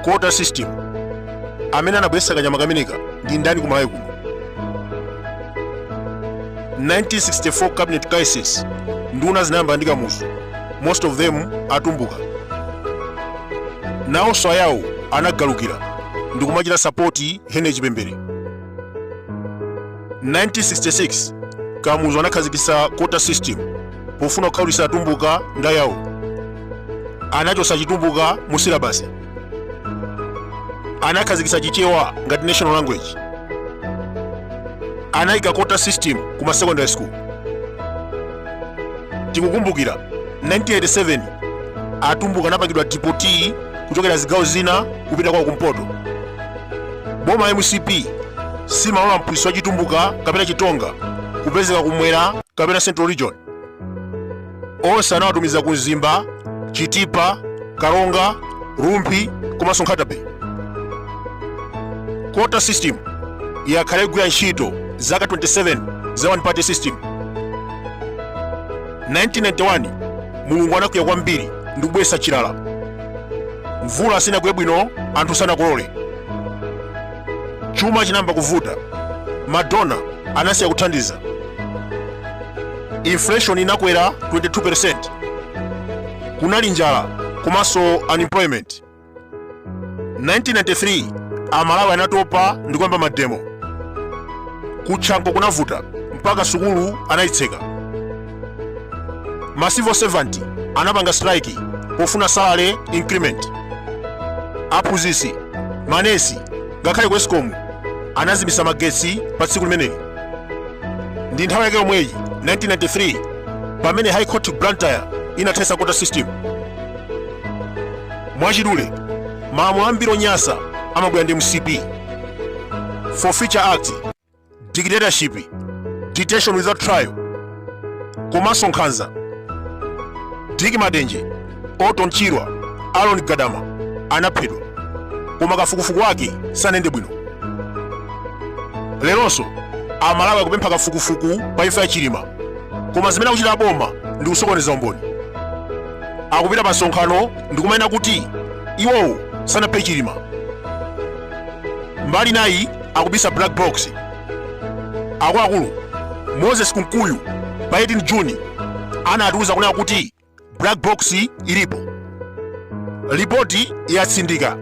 quota system. Amene anabweretsa kanyama kameneka ndi ndani kumalawi kuno? 1964 cabinet crisis, nduna zinayamba ndi kamuzu, most of them atumbuka. Nawonso ayawo anagalukira ndi kumachita sapoti Hene Chipembere. 1966 kamuzu anakhazikitsa quota system pofuna kukhawulitsa atumbuka ndi ayawo. Anachosa chitumbuka mu silabasi. Anakhazikitsa chichewa ngati national language. Anayika quota system kuma secondary school. Tikukumbukira 1987 atumbuka anapangidwa deportee kuchokera zigawo zina kupita kwa kumpoto. Boma MCP simalola mpulisi wa chitumbuka kapena chitonga kupezeka kumwera kapena central region. Onse anawatumiza ku Zimba, Chitipa, Karonga, Rumpi komanso Nkhatabe. Quota system yakhale kugwira ntchito zaka 27 za one party system. 1991 mulungu anakwiya kwambiri ndi kubweretsa chilala. Mvula sinagwe bwino, anthu sanakolole. Chuma chinamba kuvuta. Madonna anasiya kuthandiza. Inflation inakwera 22%. Kunali njala komanso unemployment. 1993 amalawi anatopa ndi kuyamba mademo. Kutchanko kunavuta mpaka sukulu anayitseka. Ma civil servant anapanga strike pofuna salary increment. Aphunzitsi, manesi ngakhale ku Eskom anazibisa magetsi pa tsiku limeneli. Ndi nthawi yake yomweyi 1993 pamene High Court Blantyre inathetsa quota system. Mwachidule malamulo ambiri onyasa amabwera ndi MCP. Forfeiture Act, dictatorship, detention without trial, komanso nkhanza. Diki Madenje, Oton Chirwa, Alon Gadama anaphedwa koma kafukufuku wake sanende bwino. Leronso amalawi akupempha kafukufuku pa imfa ya Chilima, koma zimene akuchita Boma ndi kusokoneza umboni. Akupita pa nsonkhano ndi kumanena kuti iwowo sanaphe Chilima. Mbali nayi akubisa black box. Akuluakulu Moses Kunkuyu pa 18 Juni anatiuza kunena kuti black box ilipo. Ripoti yatsindika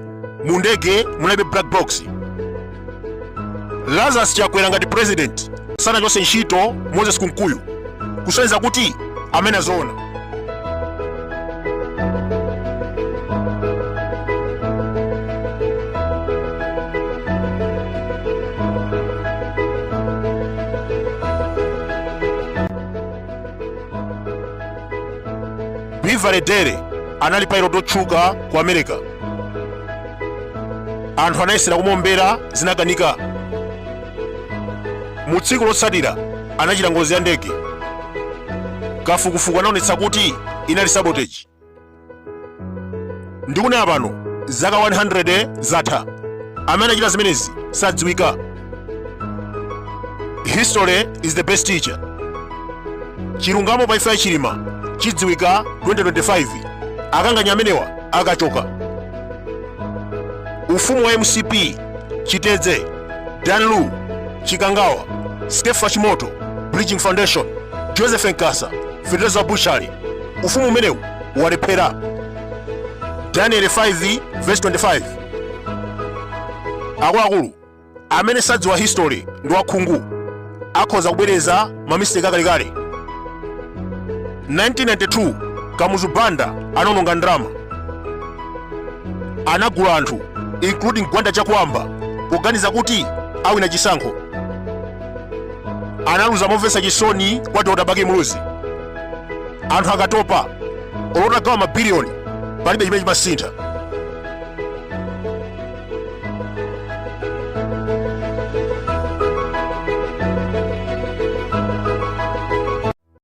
mu ndege munalibe black box. Lazarus Chakwera ngati president sanachose ntchito Moses Kunkuyu kusonyeza kuti amene azoona. Bivaredere anali pailo totchuka ku America. Anthu anayesera kumuombera zinakanika. Mu tsiku lotsatira anachita ngozi ya ndege. Kafukufuku anaonetsa kuti inali sabotage. Ndikunena pano zaka 100 zatha. Amene anachita zimenezi sadziwika. History is the best teacher. Chilungamo pa imfa ya Chilima chidziwika 2025 akanganya amenewa akachoka. Ufumu wa MCP Chitedze, Danlu, Chikangawa, Skefa Chimoto, Bridging Foundation, Joseph Nkasa, Fedeza Bushari, ufumu umenewu walephera. Daniel 5 verse 25. Akuluakulu amene sadziwa history ndi wakhungu akhoza kubwereza mamistake akalekale. 1992 Kamuzu Banda anaononga ndalama. Anagula anthu including Gwanda Chakwamba poganiza kuti awina chisankho. Analuza momvetsa chisoni kwa Dr. Baki Muluzi. Anthu akatopa olota gawa mabiliyoni palibe chimene chimasintha.